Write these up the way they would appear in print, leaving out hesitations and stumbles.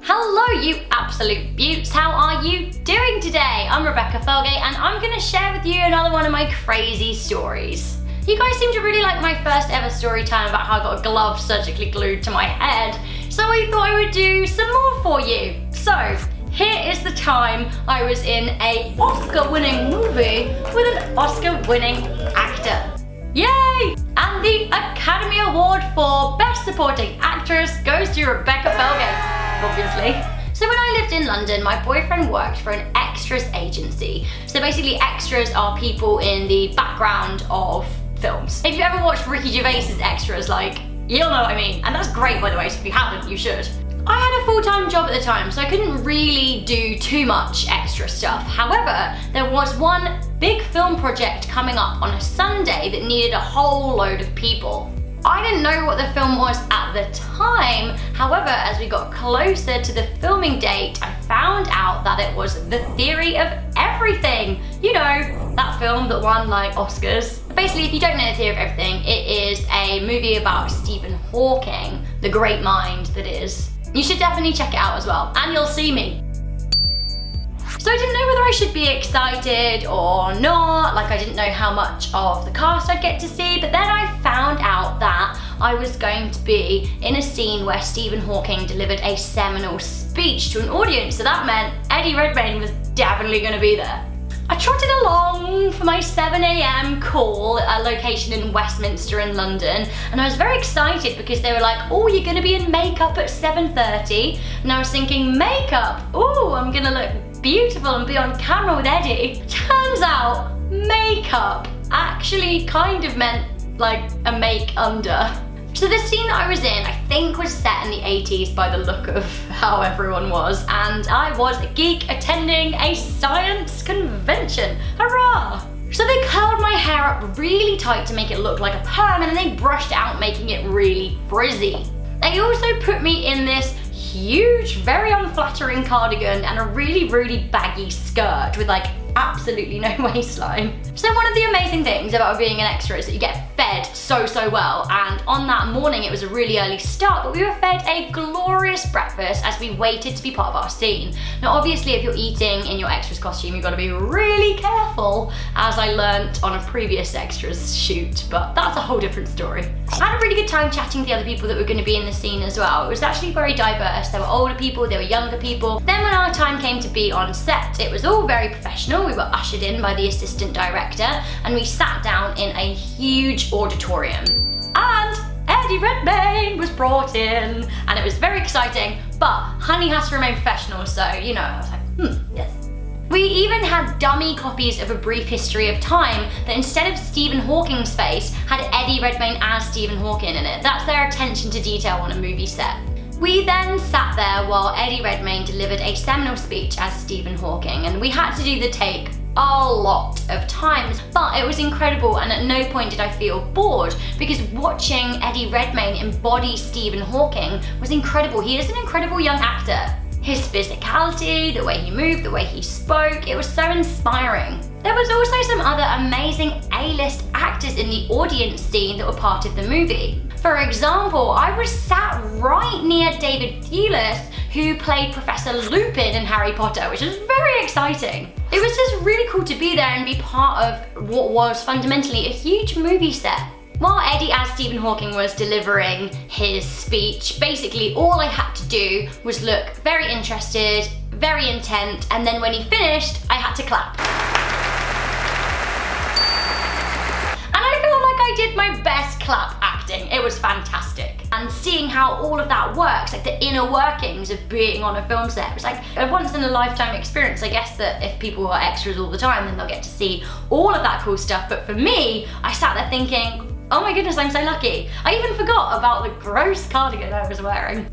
Hello you absolute beauts, how are you doing today? I'm Rebecca Felgate and I'm gonna share with you another one of my crazy stories. You guys seem to really like my first ever story time about how I got a glove surgically glued to my head, so I thought I would do some more for you. So, here is the time I was in an Oscar-winning movie with an Oscar-winning actor. Yay! And the Academy Award for Best Supporting Actress goes to Rebecca Felgate. Obviously. So when I lived in London, my boyfriend worked for an extras agency. So basically extras are people in the background of films. If you ever watched Ricky Gervais's extras, you'll know what I mean. And that's great, by the way, so if you haven't, you should. I had a full-time job at the time, so I couldn't really do too much extra stuff. However, there was one big film project coming up on a Sunday that needed a whole load of people. I didn't know what the film was at the time. However, as we got closer to the filming date, I found out that it was The Theory of Everything. You know, that film that won Oscars. Basically, if you don't know The Theory of Everything, it is a movie about Stephen Hawking, the great mind that is. You should definitely check it out as well, and you'll see me. So I didn't know whether I should be excited or not, I didn't know how much of the cast I'd get to see, but then I found out that I was going to be in a scene where Stephen Hawking delivered a seminal speech to an audience, so that meant Eddie Redmayne was definitely going to be there. I trotted along for my 7 AM call at a location in Westminster in London, and I was very excited because they were like, oh, you're going to be in makeup at 7:30, and I was thinking, makeup? Oh, I'm going to look beautiful and be on camera with Eddie. Turns out, makeup actually kind of meant a make under. So the scene that I was in, I think was set in the 80s by the look of how everyone was, and I was a geek attending a science convention. Hurrah! So they curled my hair up really tight to make it look like a perm, and then they brushed it out, making it really frizzy. They also put me in this huge, very unflattering cardigan and a really, really baggy skirt with absolutely no waistline. So one of the amazing things about being an extra is that you get fed so well, and on that morning it was a really early start, but we were fed a glorious breakfast as we waited to be part of our scene. Now obviously if you're eating in your extras costume, you've got to be really careful, as I learnt on a previous extras shoot, but that's a whole different story. I had a really good time chatting to the other people that were going to be in the scene as well. It was actually very diverse. There were older people, there were younger people. Then when our time came to be on set, it was all very professional. We were ushered in by the assistant director and we sat down in a huge auditorium. And Eddie Redmayne was brought in and it was very exciting, but honey has to remain professional, so you know, I was like, yes. We even had dummy copies of A Brief History of Time that instead of Stephen Hawking's face had Eddie Redmayne as Stephen Hawking in it. That's their attention to detail on a movie set. We then sat there while Eddie Redmayne delivered a seminal speech as Stephen Hawking, and we had to do the take a lot of times, but it was incredible, and at no point did I feel bored because watching Eddie Redmayne embody Stephen Hawking was incredible. He is an incredible young actor. His physicality, the way he moved, the way he spoke, it was so inspiring. There was also some other amazing A-list actors in the audience scene that were part of the movie. For example, I was sat right near David Thewlis, who played Professor Lupin in Harry Potter, which was very exciting. It was just really cool to be there and be part of what was fundamentally a huge movie set. While Eddie as Stephen Hawking was delivering his speech, basically all I had to do was look very interested, very intent, and then when he finished, I had to clap. And I feel like I did my best clap acting. It was fantastic. And seeing how all of that works, the inner workings of being on a film set, was a once in a lifetime experience. I guess that if people are extras all the time, then they'll get to see all of that cool stuff. But for me, I sat there thinking, oh my goodness, I'm so lucky. I even forgot about the gross cardigan I was wearing.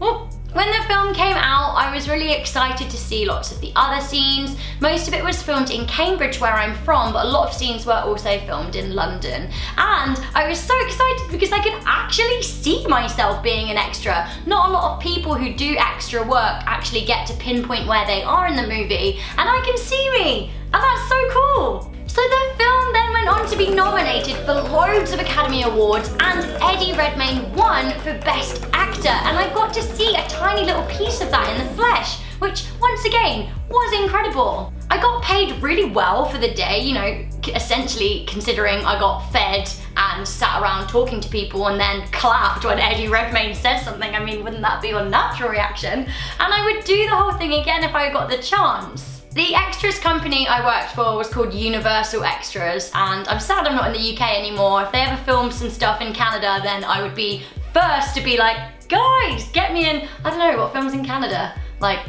When the film came out, I was really excited to see lots of the other scenes. Most of it was filmed in Cambridge, where I'm from, but a lot of scenes were also filmed in London. And I was so excited because I could actually see myself being an extra. Not a lot of people who do extra work actually get to pinpoint where they are in the movie, and I can see me, and that's so cool. So the film then went on to be nominated for loads of Academy Awards, and Eddie Redmayne won for Best Actor, and I got to see a tiny little piece of that in the flesh. which once again was incredible. I got paid really well for the day, you know, essentially considering I got fed and sat around talking to people and then clapped when Eddie Redmayne said something. I mean, wouldn't that be a natural reaction? And I would do the whole thing again if I got the chance. The extras company I worked for was called Universal Extras, and I'm sad I'm not in the UK anymore. If they ever filmed some stuff in Canada, then I would be first to be like, guys, get me in, I don't know, what films in Canada? Like,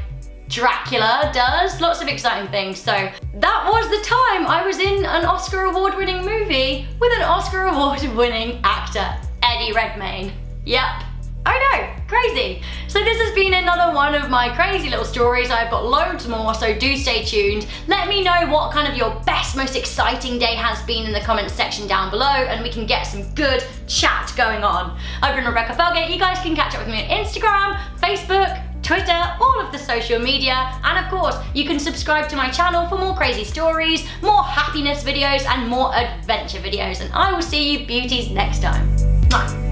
Dracula does, lots of exciting things. So that was the time I was in an Oscar award-winning movie with an Oscar award-winning actor, Eddie Redmayne. Yep. I know, crazy. So this has been another one of my crazy little stories. I've got loads more, so do stay tuned. Let me know what kind of your best, most exciting day has been in the comments section down below, and we can get some good chat going on. I've been Rebecca Felgate. You guys can catch up with me on Instagram, Facebook, Twitter, all of the social media, and of course, you can subscribe to my channel for more crazy stories, more happiness videos, and more adventure videos, and I will see you beauties next time. Mwah.